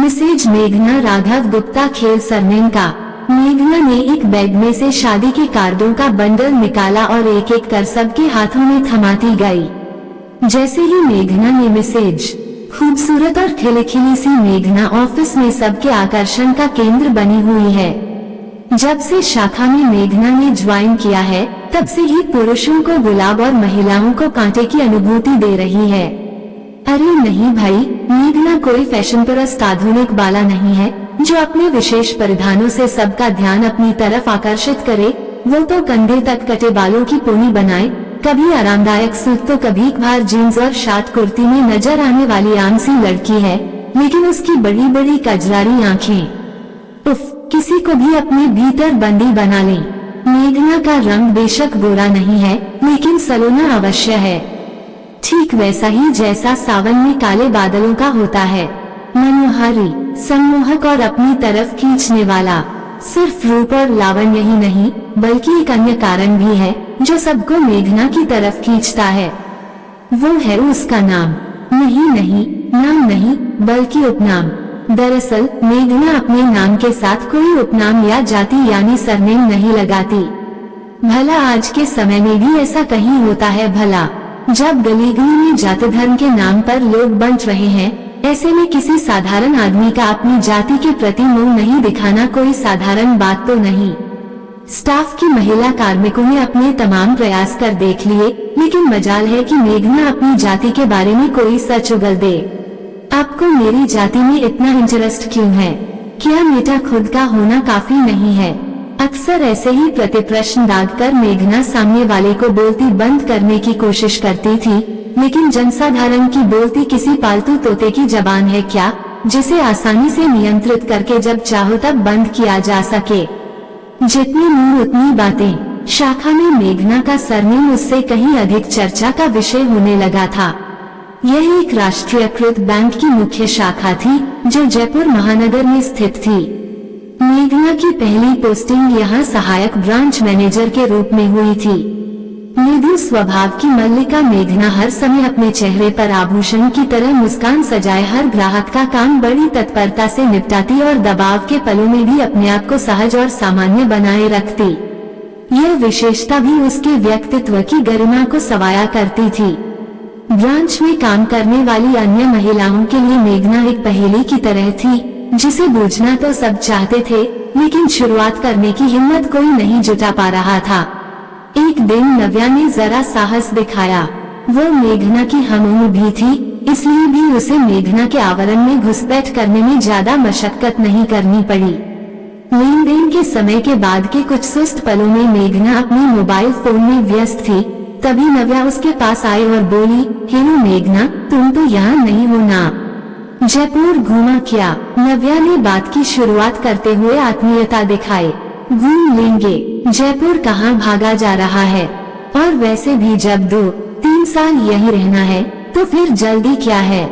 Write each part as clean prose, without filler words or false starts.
Mrs मेघना राघव गुप्ता खेल surname का। मेघना ने एक बैग में से शादी के कार्डों का बंडल निकाला और एक एक कर सबके हाथों में थमाती गई। जैसे ही मेघना ने मैसेज, खूबसूरत और खिलखिली सी मेघना ऑफिस में सबके आकर्षण का केंद्र बनी हुई है। जब से शाखा में मेघना ने ज्वाइन किया है, तब से ही पुरुषों को गुलाब और महिलाओं को कांटे की अनुभूति दे रही है। अरे नहीं भाई, मेघना कोई फैशन परस्त आधुनिक बाला नहीं है जो अपने विशेष परिधानों से सबका ध्यान अपनी तरफ आकर्षित करे। वो तो कंधे तक कटे बालों की पोनी बनाए, कभी आरामदायक सूट तो कभी भार जीन्स और शार्ट कुर्ती में नजर आने वाली आम सी लड़की है। लेकिन उसकी बड़ी बड़ी कजरारी आँखें, उफ, किसी को भी अपने भीतर बंदी बना ले। मेघना का रंग बेशक गोरा नहीं है, लेकिन सलोना अवश्य है, ठीक वैसा ही जैसा सावन में काले बादलों का होता है। मनोहारी, सम्मोहक और अपनी तरफ खींचने वाला। सिर्फ रूप और लावण्य ही नहीं, बल्कि एक अन्य कारण भी है जो सबको मेघना की तरफ खींचता है। वो है उसका नाम। नहीं, नाम नहीं, बल्कि उपनाम। दरअसल मेघना अपने नाम के साथ कोई उपनाम या जाति यानी सरनेम नहीं लगाती। भला आज के समय में भी ऐसा कहीं होता है भला? जब गली गली में जाति धर्म के नाम पर लोग बंट रहे हैं, ऐसे में किसी साधारण आदमी का अपनी जाति के प्रति मोह नहीं दिखाना कोई साधारण बात तो नहीं। स्टाफ की महिला कार्मिकों ने अपने तमाम प्रयास कर देख लिए, लेकिन मजाल है कि मेघना अपनी जाति के बारे में कोई सच उगल दे। आपको मेरी जाति में इतना इंटरेस्ट क्यों है? क्या मेरा खुद का होना काफी नहीं है? अक्सर ऐसे ही प्रतिप्रश्न दागकर मेघना सामने वाले को बोलती बंद करने की कोशिश करती थी, लेकिन जनसाधारण की बोलती किसी पालतू तोते की जबान है क्या, जिसे आसानी से नियंत्रित करके जब चाहो तब बंद किया जा सके। जितनी मुंह उतनी बातें। शाखा में मेघना का सरनेम उससे कहीं अधिक चर्चा का विषय होने लगा था। यह एक राष्ट्रीयकृत बैंक की मुख्य शाखा थी जो जयपुर महानगर में स्थित थी। मेघना की पहली पोस्टिंग यहाँ सहायक ब्रांच मैनेजर के रूप में हुई थी। मृदु स्वभाव की मल्लिका मेघना हर समय अपने चेहरे पर आभूषण की तरह मुस्कान सजाए हर ग्राहक का काम बड़ी तत्परता से निपटाती और दबाव के पलों में भी अपने आप को सहज और सामान्य बनाए रखती। यह विशेषता भी उसके व्यक्तित्व की गरिमा को सवाया करती थी। ब्रांच में काम करने वाली अन्य महिलाओं के लिए मेघना एक पहेली की तरह थी, जिसे बूझना तो सब चाहते थे, लेकिन शुरुआत करने की हिम्मत कोई नहीं जुटा पा रहा था। एक दिन नव्या ने जरा साहस दिखाया। वो मेघना की हमउम्र भी थी, इसलिए भी उसे मेघना के आवरण में घुसपैठ करने में ज्यादा मशक्कत नहीं करनी पड़ी। लेन देन के समय के बाद के कुछ सुस्त पलों में मेघना अपने मोबाइल फोन में व्यस्त थी। तभी नव्या उसके पास आई और बोली, हेलो मेघना, तुम तो यहाँ नहीं हो ना? जयपुर घूमा क्या? नव्या ने बात की शुरुआत करते हुए आत्मीयता दिखाई। घूम लेंगे, जयपुर कहाँ भागा जा रहा है? और वैसे भी जब 2-3 साल यही रहना है तो फिर जल्दी क्या है?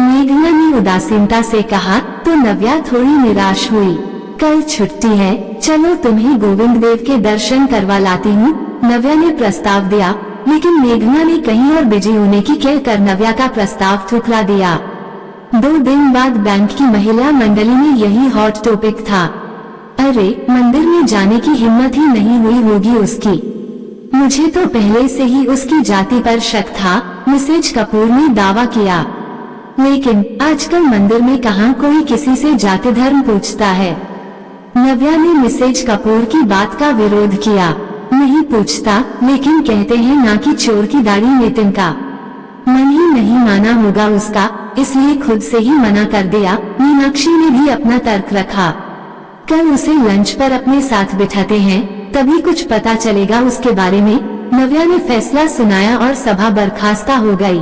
मेघना ने उदासीनता से कहा। तो नव्या थोड़ी निराश हुई। कल छुट्टी है, चलो तुम्हें गोविंद देव के दर्शन करवा लाती हूँ, नव्या ने प्रस्ताव दिया। लेकिन मेघना ने कहीं और बिजी होने की कहकर नव्या का प्रस्ताव ठुकरा दिया। 2 दिन बाद बैंक की महिला मंडली में यही हॉट टॉपिक था। अरे, मंदिर में जाने की हिम्मत ही नहीं हुई होगी उसकी। मुझे तो पहले से ही उसकी जाति पर शक था, मिसेज कपूर ने दावा किया। लेकिन आजकल मंदिर में कहाँ कोई किसी से जाति धर्म पूछता है? नव्या ने मिसेज कपूर की बात का विरोध किया। नहीं पूछता, लेकिन कहते हैं ना कि चोर की दाढ़ी में तिनका। मन ही नहीं माना होगा उसका, इसलिए खुद से ही मना कर दिया। मीनाक्षी ने भी अपना तर्क रखा। कल उसे लंच पर अपने साथ बिठाते हैं, तभी कुछ पता चलेगा उसके बारे में, नव्या ने फैसला सुनाया और सभा बर्खास्ता हो गई।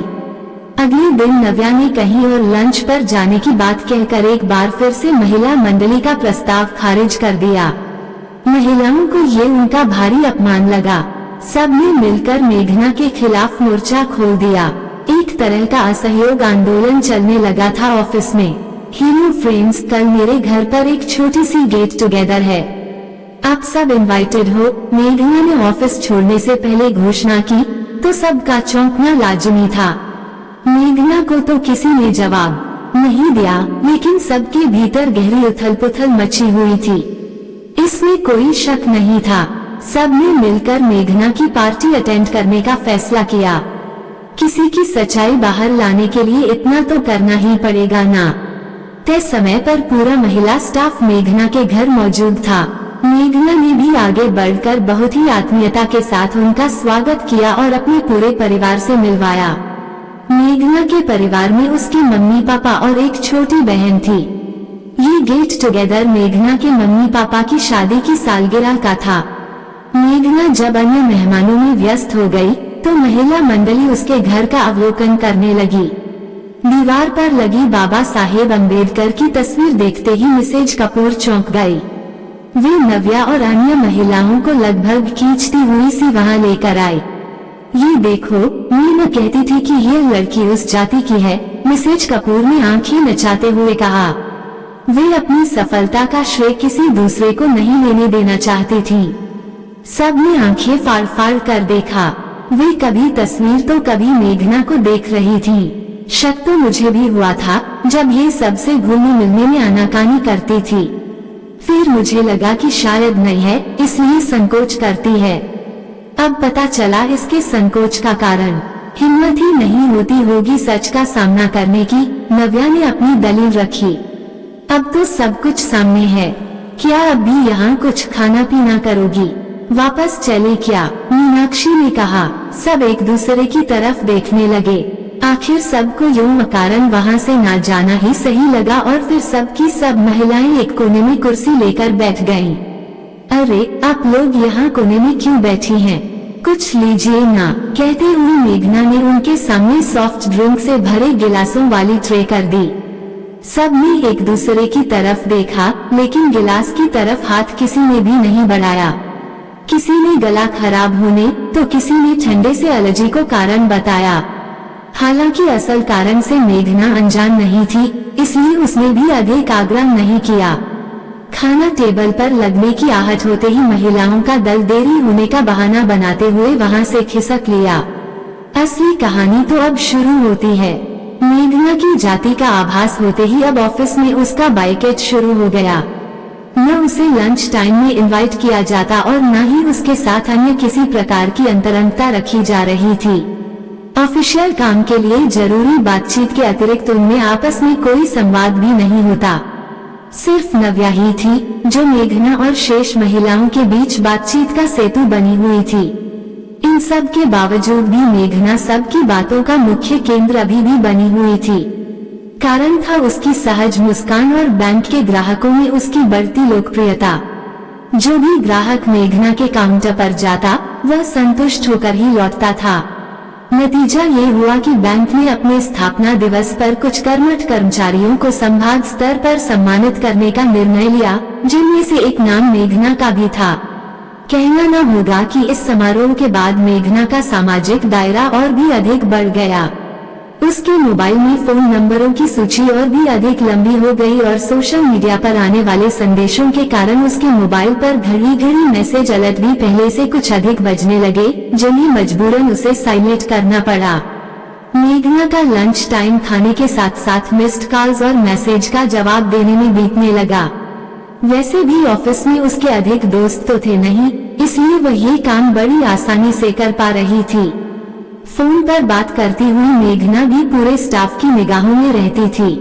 अगले दिन नव्या ने कहीं और लंच पर जाने की बात कहकर एक बार फिर से महिला मंडली का प्रस्ताव खारिज कर दिया। महिलाओं को ये उनका भारी अपमान लगा। सबने मिलकर मेघना के खिलाफ मोर्चा खोल दिया। एक तरह का असहयोग आंदोलन चलने लगा था ऑफिस में। हेलो फ्रेंड्स, कल मेरे घर पर एक छोटी सी गेट टुगेदर है, आप सब इनवाइटेड हो, मेघना ने ऑफिस छोड़ने से पहले घोषणा की तो सबका चौंकना लाजमी था। मेघना को तो किसी ने जवाब नहीं दिया, लेकिन सबके भीतर गहरी उथल-पुथल मची हुई थी। इसमें कोई शक नहीं था, सबने मिलकर मेघना की पार्टी अटेंड करने का फैसला किया। किसी की सच्चाई बाहर लाने के लिए इतना तो करना ही पड़ेगा ना। तय समय पर पूरा महिला स्टाफ मेघना के घर मौजूद था। मेघना ने भी आगे बढ़कर बहुत ही आत्मीयता के साथ उनका स्वागत किया और अपने पूरे परिवार से मिलवाया। मेघना के परिवार में उसके मम्मी पापा और एक छोटी बहन थी। ये गेट टुगेदर मेघना के मम्मी पापा की शादी की सालगिरह का था। मेघना जब अन्य मेहमानों में व्यस्त हो गई, तो महिला मंडली उसके घर का अवलोकन करने लगी। दीवार पर लगी बाबा साहेब अम्बेडकर की तस्वीर देखते ही मिसेज कपूर चौंक गई। वे नव्या और अन्य महिलाओं को लगभग खींचती हुई सी वहां लेकर आई। ये देखो, मीना कहती थी कि ये लड़की उस जाति की है, मिसेज कपूर ने आंखें नचाते हुए कहा। वे अपनी सफलता का श्रेय किसी दूसरे को नहीं लेने देना चाहती थी। सबने आंखें फाड़ फाड़ कर देखा। वे कभी तस्वीर तो कभी मेघना को देख रही थी। शक तो मुझे भी हुआ था जब ये सबसे घुलने मिलने में आनाकानी करती थी। फिर मुझे लगा कि शायद नहीं है, इसलिए संकोच करती है। अब पता चला इसके संकोच का कारण। हिम्मत ही नहीं होती होगी सच का सामना करने की। नव्या ने अपनी दलील रखी। अब तो सब कुछ सामने है, क्या अब भी यहाँ कुछ खाना पीना करोगी? वापस चले क्या? मीनाक्षी ने कहा। सब एक दूसरे की तरफ देखने लगे। आखिर सबको यूं अकारण वहां से ना जाना ही सही लगा और फिर सबकी सब महिलाएं एक कोने में कुर्सी लेकर बैठ गईं। अरे आप लोग यहाँ कोने में क्यों बैठी हैं? कुछ लीजिए ना, कहते हुए मेघना ने उनके सामने सॉफ्ट ड्रिंक से भरे गिलासों वाली ट्रे कर दी। सबने एक दूसरे की तरफ देखा, लेकिन गिलास की तरफ हाथ किसी ने भी नहीं बढ़ाया। किसी ने गला खराब होने तो किसी ने ठंडे से एलर्जी को कारण बताया। हालांकि असल कारण से मेघना अनजान नहीं थी, इसलिए उसने भी अधिक आग्रह नहीं किया। खाना टेबल पर लगने की आहट होते ही महिलाओं का दल देरी होने का बहाना बनाते हुए वहां से खिसक लिया। असली कहानी तो अब शुरू होती है। मेघना की जाति का आभास होते ही अब ऑफिस में उसका बाइकेट शुरू हो गया। न उसे लंच टाइम में इनवाइट किया जाता और न ही उसके साथ अन्य किसी प्रकार की अंतरंगता रखी जा रही थी। ऑफिशियल काम के लिए जरूरी बातचीत के अतिरिक्त उनमें आपस में कोई संवाद भी नहीं होता। सिर्फ नव्या ही थी जो मेघना और शेष महिलाओं के बीच बातचीत का सेतु बनी हुई थी। इन सब के बावजूद भी मेघना सबकी बातों का मुख्य केंद्र अभी भी बनी हुई थी। कारण था उसकी सहज मुस्कान और बैंक के ग्राहकों में उसकी बढ़ती लोकप्रियता। जो भी ग्राहक मेघना के काउंटर पर जाता, वह संतुष्ट होकर ही लौटता था। नतीजा ये हुआ कि बैंक ने अपने स्थापना दिवस पर कुछ कर्मठ कर्मचारियों को संभाग स्तर पर सम्मानित करने का निर्णय लिया, जिनमें से एक नाम मेघना का भी था। कहना न होगा कि इस समारोह के बाद मेघना का सामाजिक दायरा और भी अधिक बढ़ गया। उसके मोबाइल में फोन नंबरों की सूची और भी अधिक लंबी हो गई और सोशल मीडिया पर आने वाले संदेशों के कारण उसके मोबाइल पर घड़ी घड़ी मैसेज अलर्ट भी पहले से कुछ अधिक बजने लगे, जिन्हें मजबूरन उसे साइलेंट करना पड़ा। मेघना का लंच टाइम खाने के साथ साथ मिस्ड कॉल्स और मैसेज का जवाब देने में बीतने लगा। वैसे भी ऑफिस में उसके अधिक दोस्त तो थे नहीं, इसलिए वह ये काम बड़ी आसानी से कर पा रही थी। फोन पर बात करती हुई मेघना भी पूरे स्टाफ की निगाहों में रहती थी।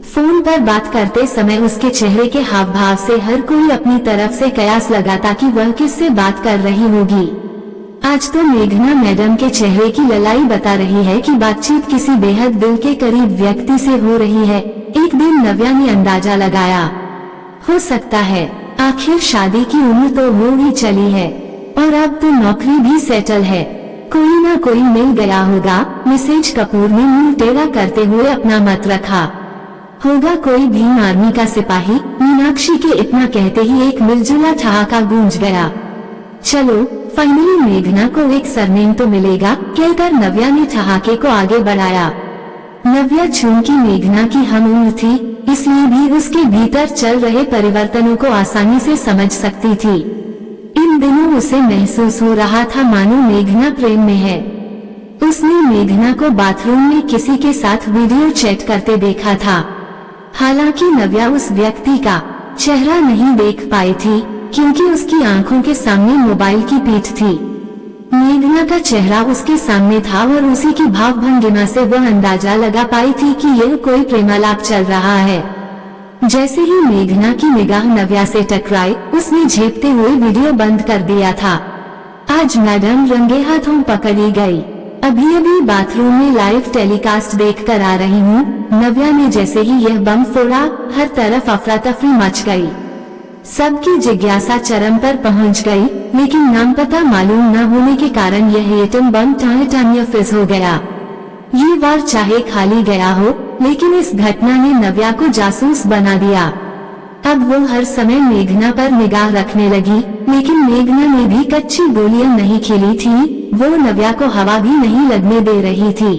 फोन पर बात करते समय उसके चेहरे के हाव भाव से हर कोई अपनी तरफ से कयास लगाता कि वह किससे बात कर रही होगी। आज तो मेघना मैडम के चेहरे की ललाई बता रही है कि बातचीत किसी बेहद दिल के करीब व्यक्ति से हो रही है। एक दिन नव्या ने अंदाजा लगाया, हो सकता है आखिर शादी की उम्र तो हो ही चली है और अब तो नौकरी भी सेटल है, कोई ना कोई मिल गया होगा। मिसेज कपूर ने मुंह टेढ़ा करते हुए अपना मत रखा। होगा कोई भीम आर्मी का सिपाही। मीनाक्षी के इतना कहते ही एक मिलजुला ठहाका गूंज गया। चलो फाइनली मेघना को एक सरनेम तो मिलेगा, कहकर नव्या ने ठहाके को आगे बढ़ाया। नव्या चूंकि मेघना की हम उम्र थी, इसलिए भी उसके भीतर चल रहे परिवर्तनों को आसानी से समझ सकती थी। इन दिनों उसे महसूस हो रहा था मानो मेघना प्रेम में है। उसने मेघना को बाथरूम में किसी के साथ वीडियो चैट करते देखा था। हालांकि नव्या उस व्यक्ति का चेहरा नहीं देख पाई थी क्योंकि उसकी आंखों के सामने मोबाइल की पीठ थी। मेघना का चेहरा उसके सामने था और उसी की भावभंगिमा से वह अंदाजा लगा पाई थी कि यह कोई प्रेमालाप चल रहा है। जैसे ही मेघना की निगाह नव्या से टकराई, उसने झेपते हुए वीडियो बंद कर दिया था। आज मैडम रंगे हाथों पकड़ी गई। अभी अभी बाथरूम में लाइव टेलीकास्ट देखकर आ रही हूँ। नव्या ने जैसे ही यह बम फोड़ा, हर तरफ अफरा तफरी मच गई। सबकी जिज्ञासा चरम पर पहुंच गई, लेकिन नामपता मालूम न होने के कारण यह एटम बम टानिया फिज हो गया। ये वार चाहे खाली गया हो, लेकिन इस घटना ने नव्या को जासूस बना दिया। अब वो हर समय मेघना पर निगाह रखने लगी, लेकिन मेघना ने भी कच्ची गोलियां नहीं खेली थी। वो नव्या को हवा भी नहीं लगने दे रही थी।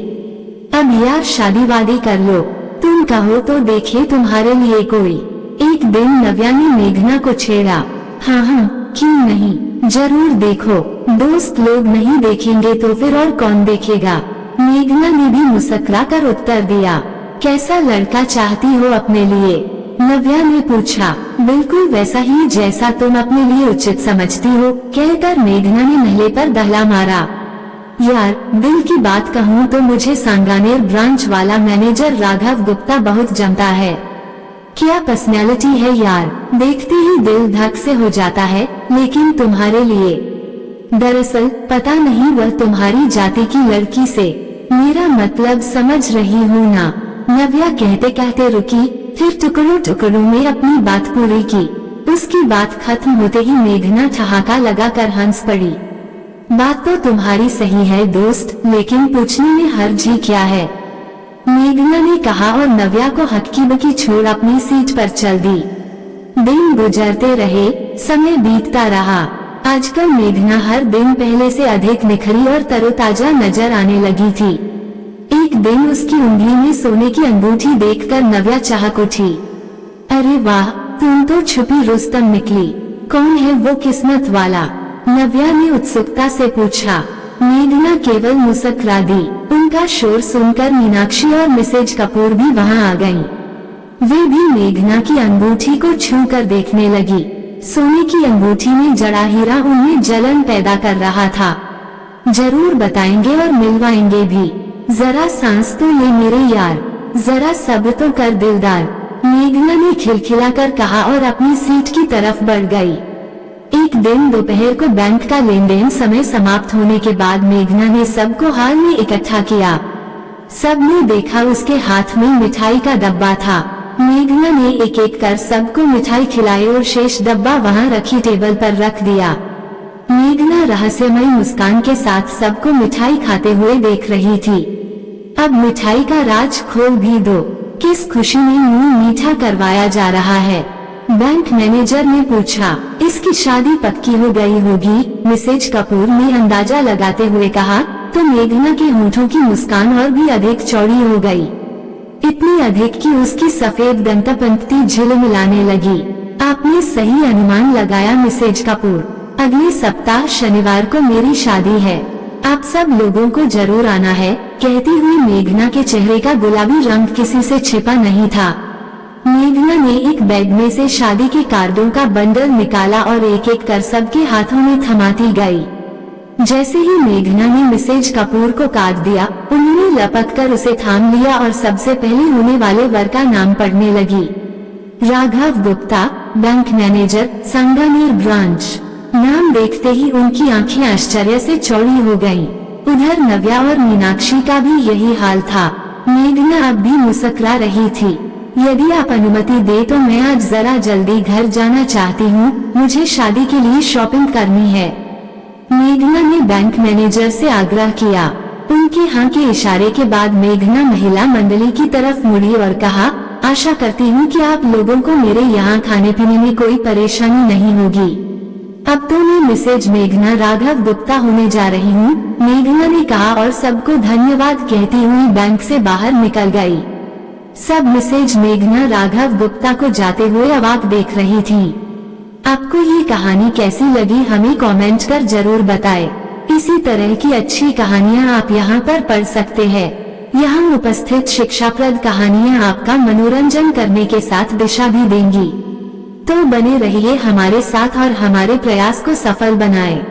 अब यार शादी वादी कर लो, तुम कहो तो देखे तुम्हारे लिए कोई। एक दिन नव्या ने मेघना को छेड़ा। हाँ, क्यों नहीं, जरूर देखो। दोस्त लोग नहीं देखेंगे तो फिर और कौन देखेगा। मेघना ने भी मुस्कुरा कर उत्तर दिया। कैसा लड़का चाहती हो अपने लिए? नव्या ने पूछा। बिल्कुल वैसा ही जैसा तुम अपने लिए उचित समझती हो, कहकर मेघना ने नहले पर दहला मारा। यार दिल की बात कहूँ तो मुझे सांगानेर ब्रांच वाला मैनेजर राघव गुप्ता बहुत जमता है। क्या पर्सनैलिटी है यार, देखते ही दिल धक से हो जाता है। लेकिन तुम्हारे लिए? दरअसल पता नहीं वह तुम्हारी जाति की लड़की से। मेरा मतलब समझ रही हूँ ना? नव्या कहते कहते रुकी, फिर टुकड़ों टुकड़ों में अपनी बात पूरी की। उसकी बात खत्म होते ही मेघना ठहाका लगाकर हंस पड़ी। बात तो तुम्हारी सही है दोस्त, लेकिन पूछने में हर्ज ही क्या है? मेघना ने कहा और नव्या को हक्की बकी छोड़ अपनी सीट पर चल दी। दिन गुजरते रहे, समय बीतता रहा। आजकल मेघना हर दिन पहले से अधिक निखरी और तरोताजा नजर आने लगी थी। एक दिन उसकी उंगली में सोने की अंगूठी देखकर नव्या चहक उठी। अरे वाह, तुम तो छुपी रुस्तम निकली। कौन है वो किस्मत वाला? नव्या ने उत्सुकता से पूछा। मेघना केवल मुस्कुरा दी। उनका शोर सुनकर मीनाक्षी और मिसेज कपूर भी वहां आ गईं। वे भी मेघना की अंगूठी को छूकर देखने लगी। सोने की अंगूठी में जड़ा हीरा उनमें जलन पैदा कर रहा था। जरूर बताएंगे और मिलवाएंगे भी। जरा सांस तो ले मेरे यार, जरा सब्र तो कर दिलदार, मेघना ने खिलखिलाकर कहा और अपनी सीट की तरफ बढ़ गई। एक दिन दोपहर को बैंक का लेन देन समय समाप्त होने के बाद मेघना ने सबको हाल में इकट्ठा किया। सबने देखा उसके हाथ में मिठाई का डब्बा था। मेघना ने एक एक कर सबको मिठाई खिलाई और शेष डब्बा वहां रखी टेबल पर रख दिया। मेघना रहस्यमय मुस्कान के साथ सबको मिठाई खाते हुए देख रही थी। अब मिठाई का राज खोल भी दो, किस खुशी में मुंह मीठा करवाया जा रहा है? बैंक मैनेजर ने पूछा। इसकी शादी पक्की हो गई होगी, मिसेज कपूर ने अंदाजा लगाते हुए कहा। तो मेघना के होठों की मुस्कान और भी अधिक चौड़ी हो गई, इतनी अधिक कि उसकी सफेद दंतपंक्ति झिलमिलाने लगी। आपने सही अनुमान लगाया मिसेज कपूर। अगले सप्ताह शनिवार को मेरी शादी है, आप सब लोगों को जरूर आना है। कहती हुई मेघना के चेहरे का गुलाबी रंग किसी से छिपा नहीं था। मेघना ने एक बैग में से शादी के कार्डों का बंडल निकाला और एक एक कर सबके हाथों में थमाती गई। जैसे ही मेघना ने मिसेज कपूर को काट दिया, उन्होंने लपक कर उसे थाम लिया और सबसे पहले होने वाले वर का नाम पढ़ने लगी। Raghav Gupta, bank manager, Sanganer branch. नाम देखते ही उनकी आंखें आश्चर्य से चौड़ी हो गईं। उधर नव्या और मीनाक्षी का भी यही हाल था। मेघना अब भी मुस्कुरा रही थी। यदि आप अनुमति दे तो मैं आज जरा जल्दी घर जाना चाहती हूँ, मुझे शादी के लिए शॉपिंग करनी है। मेघना ने बैंक मैनेजर से आग्रह किया। उनके हाँ के इशारे के बाद मेघना महिला मंडली की तरफ मुड़ी और कहा, आशा करती हूँ कि आप लोगों को मेरे यहाँ खाने पीने में कोई परेशानी नहीं होगी। अब तो मैं मिसेज मेघना राघव गुप्ता होने जा रही हूँ, मेघना ने कहा और सबको धन्यवाद कहती हुई बैंक से बाहर निकल गई। सब मिसेज मेघना राघव गुप्ता को जाते हुए अवाक देख रही थीं। आपको ये कहानी कैसी लगी हमें कमेंट कर जरूर बताएं। इसी तरह की अच्छी कहानियाँ आप यहाँ पर पढ़ सकते हैं। यहाँ उपस्थित शिक्षाप्रद कहानियाँ आपका मनोरंजन करने के साथ दिशा भी देंगी। तो बने रहिए हमारे साथ और हमारे प्रयास को सफल बनाएं।